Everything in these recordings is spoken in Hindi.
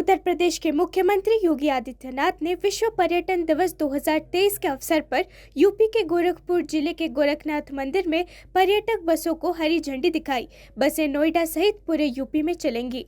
उत्तर प्रदेश के मुख्यमंत्री योगी आदित्यनाथ ने विश्व पर्यटन दिवस 2023 के अवसर पर यूपी के गोरखपुर जिले के गोरखनाथ मंदिर में पर्यटक बसों को हरी झंडी दिखाई। बसें नोएडा सहित पूरे यूपी में चलेंगी।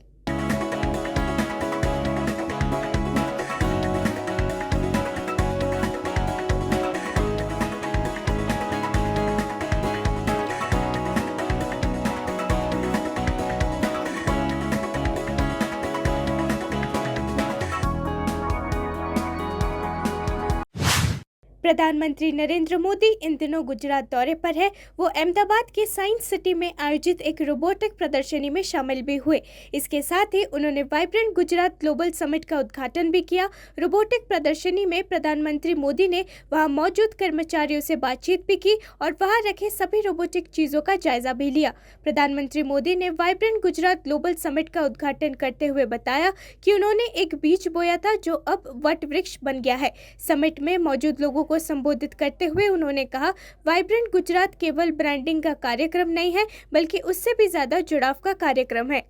प्रधानमंत्री नरेंद्र मोदी इन दिनों गुजरात दौरे पर है। वो अहमदाबाद के साइंस सिटी में आयोजित एक रोबोटिक प्रदर्शनी में शामिल भी हुए। इसके साथ ही उन्होंने वाइब्रेंट गुजरात ग्लोबल समिट का उद्घाटन भी किया। रोबोटिक प्रदर्शनी में प्रधानमंत्री मोदी ने वहां मौजूद कर्मचारियों से बातचीत भी की और वहां रखे सभी रोबोटिक चीजों का जायजा भी लिया। प्रधानमंत्री मोदी ने वाइब्रेंट गुजरात ग्लोबल समिट का उद्घाटन करते हुए बताया कि उन्होंने एक बीज बोया था जो अब वट वृक्ष बन गया है। समिट में मौजूद लोगों को संबोधित करते हुए उन्होंने कहा, वाइब्रेंट गुजरात केवल ब्रांडिंग का कार्यक्रम नहीं है बल्कि उससे भी ज्यादा जुड़ाव का कार्यक्रम है।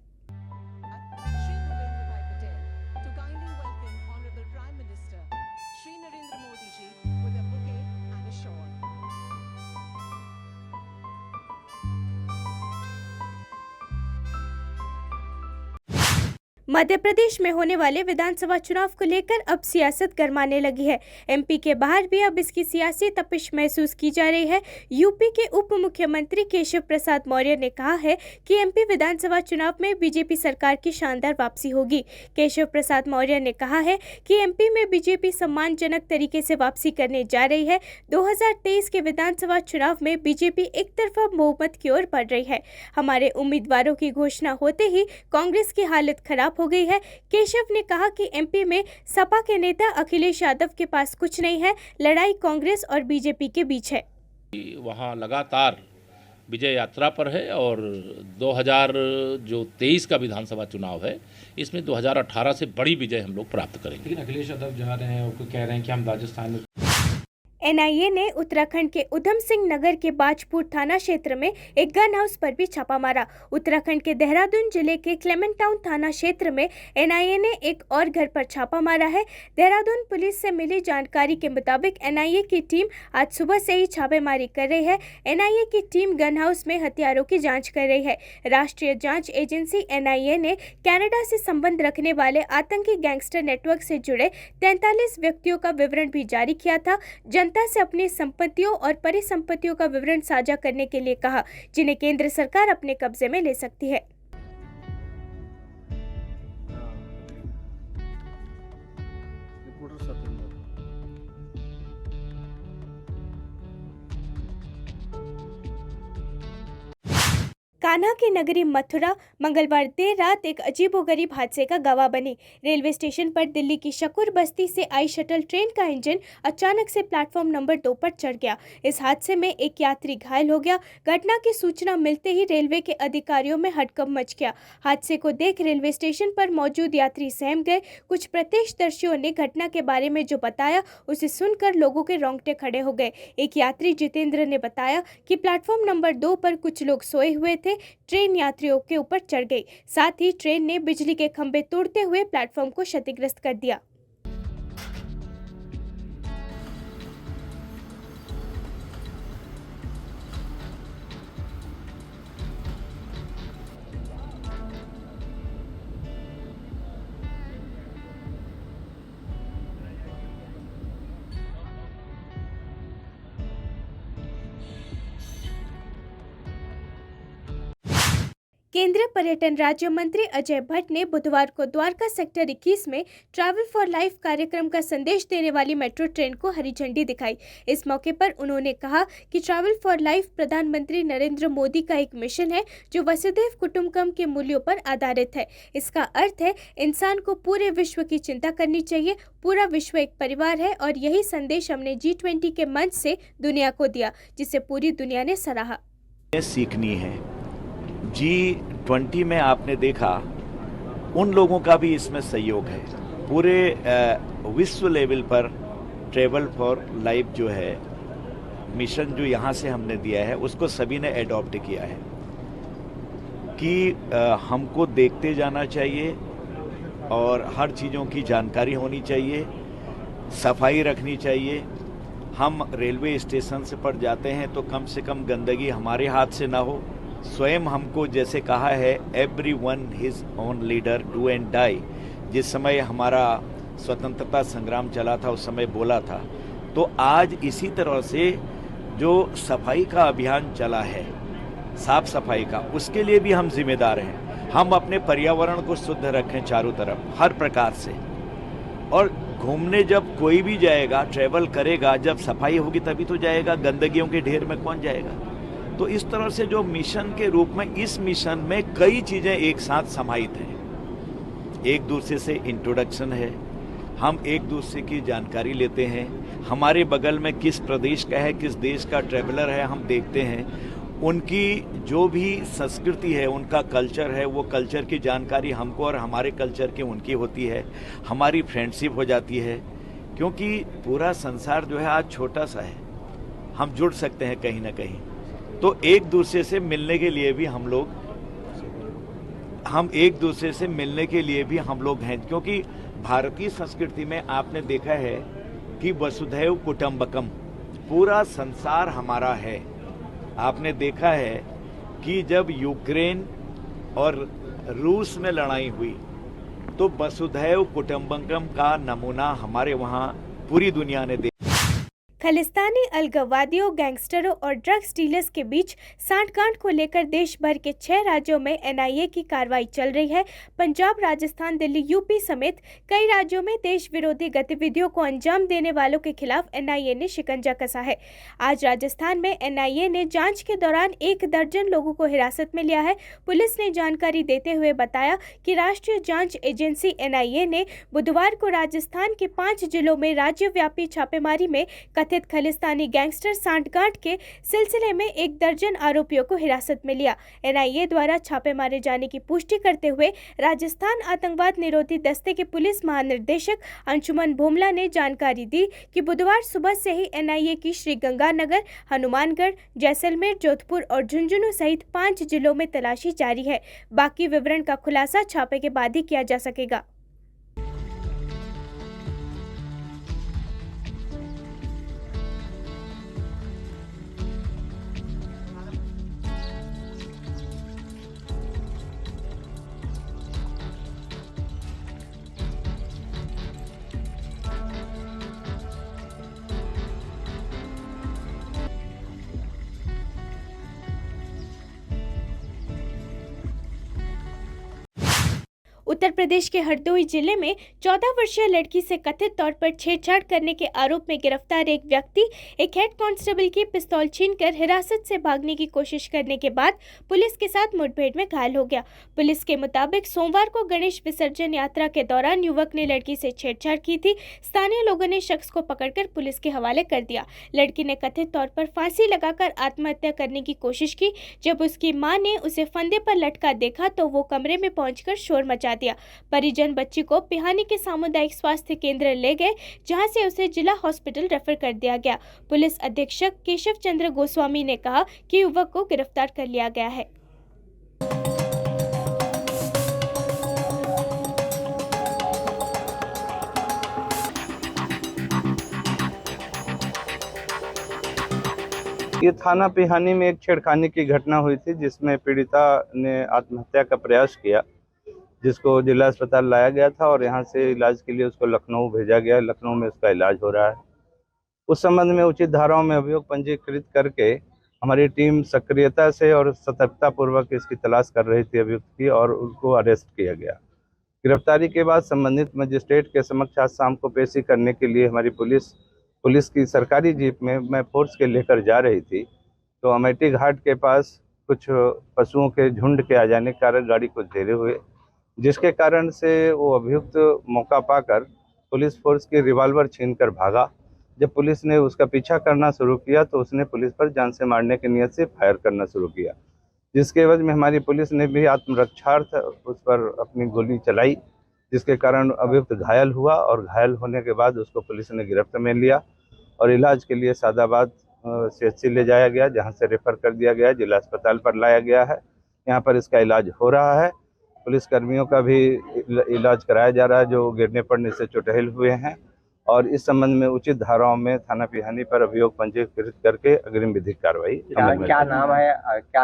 मध्य प्रदेश में होने वाले विधानसभा चुनाव को लेकर अब सियासत गरमाने लगी है। एमपी के बाहर भी अब इसकी सियासी तपिश महसूस की जा रही है। यूपी के उप मुख्यमंत्री केशव प्रसाद मौर्य ने कहा है कि एमपी विधानसभा चुनाव में बीजेपी सरकार की शानदार वापसी होगी। केशव प्रसाद मौर्य ने कहा है कि एमपी में बीजेपी सम्मानजनक तरीके से वापसी करने जा रही है। 2023 के विधानसभा चुनाव में बीजेपी एक तरफा बहुमत की ओर बढ़ रही है। हमारे उम्मीदवारों की घोषणा होते ही कांग्रेस की हालत खराब हो गई है। केशव ने कहा कि एमपी में सपा के नेता अखिलेश यादव के पास कुछ नहीं है, लड़ाई कांग्रेस और बीजेपी के बीच है। वहाँ लगातार विजय यात्रा पर है और 2023 का विधानसभा चुनाव है, इसमें 2018 से बड़ी विजय हम लोग प्राप्त करेंगे। लेकिन अखिलेश यादव जा रहे हैं और कह रहे हैं कि हम राजस्थान में। एनआईए ने उत्तराखंड के उधम सिंह नगर के बाजपुर थाना क्षेत्र में एक गन हाउस पर भी छापा मारा। उत्तराखंड के देहरादून जिले के क्लेमेंट टाउन थाना क्षेत्र में एनआईए ने एक और घर पर छापा मारा है। देहरादून पुलिस से मिली जानकारी के मुताबिक एनआईए की टीम आज सुबह से ही छापेमारी कर रही है। एनआईए की टीम गन हाउस में हथियारों की जाँच कर रही है। राष्ट्रीय जाँच एजेंसी एनआईए ने कनाडा से संबंध रखने वाले आतंकी गैंगस्टर नेटवर्क से जुड़े 43 व्यक्तियों का विवरण भी जारी किया था। जनता से अपनी संपत्तियों और परिसंपत्तियों का विवरण साझा करने के लिए कहा, जिन्हें केंद्र सरकार अपने कब्जे में ले सकती है। कान्हा की नगरी मथुरा मंगलवार देर रात एक अजीबोगरीब हादसे का गवाह बनी। रेलवे स्टेशन पर दिल्ली की शकूर बस्ती से आई शटल ट्रेन का इंजन अचानक से प्लेटफॉर्म नंबर 2 पर चढ़ गया। इस हादसे में एक यात्री घायल हो गया। घटना की सूचना मिलते ही रेलवे के अधिकारियों में हड़कंप मच गया। हादसे को देख रेलवे स्टेशन पर मौजूद यात्री सहम गए। कुछ प्रत्यक्षदर्शियों ने घटना के बारे में जो बताया उसे सुनकर लोगों के रोंगटे खड़े हो गए। एक यात्री जितेंद्र ने बताया कि प्लेटफॉर्म नंबर 2 पर कुछ लोग सोए हुए थे। ट्रेन यात्रियों के ऊपर चढ़ गई। साथ ही ट्रेन ने बिजली के खंभे तोड़ते हुए प्लेटफॉर्म को क्षतिग्रस्त कर दिया। केंद्रीय पर्यटन राज्य मंत्री अजय भट्ट ने बुधवार को द्वारका सेक्टर 21 में ट्रैवल फॉर लाइफ कार्यक्रम का संदेश देने वाली मेट्रो ट्रेन को हरी झंडी दिखाई। इस मौके पर उन्होंने कहा कि ट्रैवल फॉर लाइफ प्रधानमंत्री नरेंद्र मोदी का एक मिशन है जो वसुधैव कुटुंबकम के मूल्यों पर आधारित है। इसका अर्थ है इंसान को पूरे विश्व की चिंता करनी चाहिए। पूरा विश्व एक परिवार है और यही संदेश हमने G20 के मंच से दुनिया को दिया, जिसे पूरी दुनिया ने सराहा। सीखनी है। G20 में आपने देखा उन लोगों का भी इसमें सहयोग है। पूरे विश्व लेवल पर ट्रैवल फॉर लाइफ जो है मिशन जो यहाँ से हमने दिया है उसको सभी ने एडॉप्ट किया है कि हमको देखते जाना चाहिए और हर चीज़ों की जानकारी होनी चाहिए, सफाई रखनी चाहिए। हम रेलवे स्टेशन से पर जाते हैं तो कम से कम गंदगी हमारे हाथ से ना हो। स्वयं हमको जैसे कहा है everyone his own leader do and die, जिस समय हमारा स्वतंत्रता संग्राम चला था उस समय बोला था, तो आज इसी तरह से जो सफाई का अभियान चला है, साफ सफाई का, उसके लिए भी हम जिम्मेदार हैं। हम अपने पर्यावरण को शुद्ध रखें चारों तरफ हर प्रकार से। और घूमने जब कोई भी जाएगा, ट्रैवल करेगा, जब सफाई होगी तभी तो जाएगा, गंदगियों के ढेर में कौन जाएगा। तो इस तरह से जो मिशन के रूप में, इस मिशन में कई चीज़ें एक साथ समाहित हैं। एक दूसरे से इंट्रोडक्शन है, हम एक दूसरे की जानकारी लेते हैं, हमारे बगल में किस प्रदेश का है, किस देश का ट्रैवलर है, हम देखते हैं, उनकी जो भी संस्कृति है, उनका कल्चर है, वो कल्चर की जानकारी हमको और हमारे कल्चर की उनकी होती है, हमारी फ्रेंडशिप हो जाती है। क्योंकि पूरा संसार जो है आज छोटा सा है, हम जुड़ सकते हैं कहीं ना कहीं। तो एक दूसरे से मिलने के लिए भी हम लोग हैं, क्योंकि भारतीय संस्कृति में आपने देखा है कि वसुधैव कुटुंबकम, पूरा संसार हमारा है। आपने देखा है कि जब यूक्रेन और रूस में लड़ाई हुई तो वसुधैव कुटुंबकम का नमूना हमारे वहाँ पूरी दुनिया ने देखा। खालिस्तानी अलगाववादियों, गैंगस्टरों और ड्रग्स डीलर्स के बीच सांठगांठ को लेकर देश भर के 6 राज्यों में एनआईए की कार्रवाई चल रही है। पंजाब, राजस्थान, दिल्ली, यूपी समेत कई राज्यों में देश विरोधी गतिविधियों को अंजाम देने वालों के खिलाफ एनआईए ने शिकंजा कसा है। आज राजस्थान में एनआईए ने जांच के दौरान 1 दर्जन लोगों को हिरासत में लिया है। पुलिस ने जानकारी देते हुए बताया कि राष्ट्रीय जांच एजेंसी एनआईए ने बुधवार को राजस्थान के 5 जिलों में राज्यव्यापी छापेमारी में कथित खालिस्तानी गैंगस्टर सांठगांठ के सिलसिले में 1 दर्जन आरोपियों को हिरासत में लिया। एनआईए द्वारा छापे मारे जाने की पुष्टि करते हुए राजस्थान आतंकवाद निरोधी दस्ते के पुलिस महानिदेशक अंशुमन भोमला ने जानकारी दी कि बुधवार सुबह से ही एनआईए की श्रीगंगानगर, हनुमानगढ़, जैसलमेर, जोधपुर और झुंझुनू सहित 5 जिलों में तलाशी जारी है। बाकी विवरण का खुलासा छापे के बाद ही किया जा सकेगा। उत्तर प्रदेश के हरदोई जिले में 14 वर्षीय लड़की से कथित तौर पर छेड़छाड़ करने के आरोप में गिरफ्तार एक व्यक्ति एक हेड कांस्टेबल की पिस्तौल छीनकर हिरासत से भागने की कोशिश करने के बाद पुलिस के साथ मुठभेड़ में घायल हो गया। पुलिस के मुताबिक सोमवार को गणेश विसर्जन यात्रा के दौरान युवक ने लड़की से छेड़छाड़ की थी। स्थानीय लोगों ने शख्स को पकड़कर पुलिस के हवाले कर दिया। लड़की ने कथित तौर पर फांसी लगाकर आत्महत्या करने की कोशिश की। जब उसकी मां ने उसे फंदे पर लटका देखा तो वो कमरे में पहुंचकर शोर मचा दिया। परिजन बच्ची को पिहानी के सामुदायिक स्वास्थ्य केंद्र ले गए, जहां से उसे जिला हॉस्पिटल रेफर कर दिया गया। पुलिस अधीक्षक केशव चंद्र गोस्वामी ने कहा कि युवक को गिरफ्तार कर लिया गया है। ये थाना पिहानी में एक छेड़खानी की घटना हुई थी, जिसमें पीड़िता ने आत्महत्या का प्रयास किया, जिसको जिला अस्पताल लाया गया था और यहाँ से इलाज के लिए उसको लखनऊ भेजा गया। लखनऊ में उसका इलाज हो रहा है। उस संबंध में उचित धाराओं में अभियोग पंजीकृत करके हमारी टीम सक्रियता से और सतर्कता पूर्वक इसकी तलाश कर रही थी अभियुक्त की, और उनको अरेस्ट किया गया। गिरफ्तारी के बाद संबंधित मजिस्ट्रेट के समक्ष आज शाम को पेशी करने के लिए हमारी पुलिस की सरकारी जीप में मैं फोर्स के लेकर जा रही थी, तो अमेठी घाट के पास कुछ पशुओं के झुंड के आ जाने के कारण गाड़ी को घेरे हुए, जिसके कारण से वो अभियुक्त मौका पाकर पुलिस फोर्स की रिवॉल्वर छीनकर भागा। जब पुलिस ने उसका पीछा करना शुरू किया तो उसने पुलिस पर जान से मारने की नियत से फायर करना शुरू किया, जिसके एवज में हमारी पुलिस ने भी आत्मरक्षार्थ उस पर अपनी गोली चलाई, जिसके कारण अभियुक्त घायल हुआ और घायल होने के बाद उसको पुलिस ने गिरफ्त में लिया और इलाज के लिए सादाबाद CHC ले जाया गया, जहां से रेफर कर दिया गया, जिला अस्पताल पर लाया गया है। यहाँ पर इसका इलाज हो रहा है। पुलिस कर्मियों का भी इलाज कराया जा रहा है जो गिरने पड़ने से चोटिल हुए हैं, और इस संबंध में उचित धाराओं में थाना पिहानी पर अभियोग पंजीकृत करके अग्रिम विधिक कार्रवाई अमल में क्या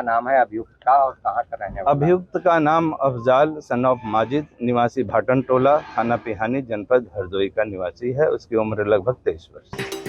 नाम है अभियुक्त का और कहाँ का रहने वाला? अभियुक्त का नाम अफजाल सन ऑफ माजिद, निवासी भाटन टोला, थाना पिहानी, जनपद हरदोई का निवासी है। उसकी उम्र लगभग 23 वर्ष।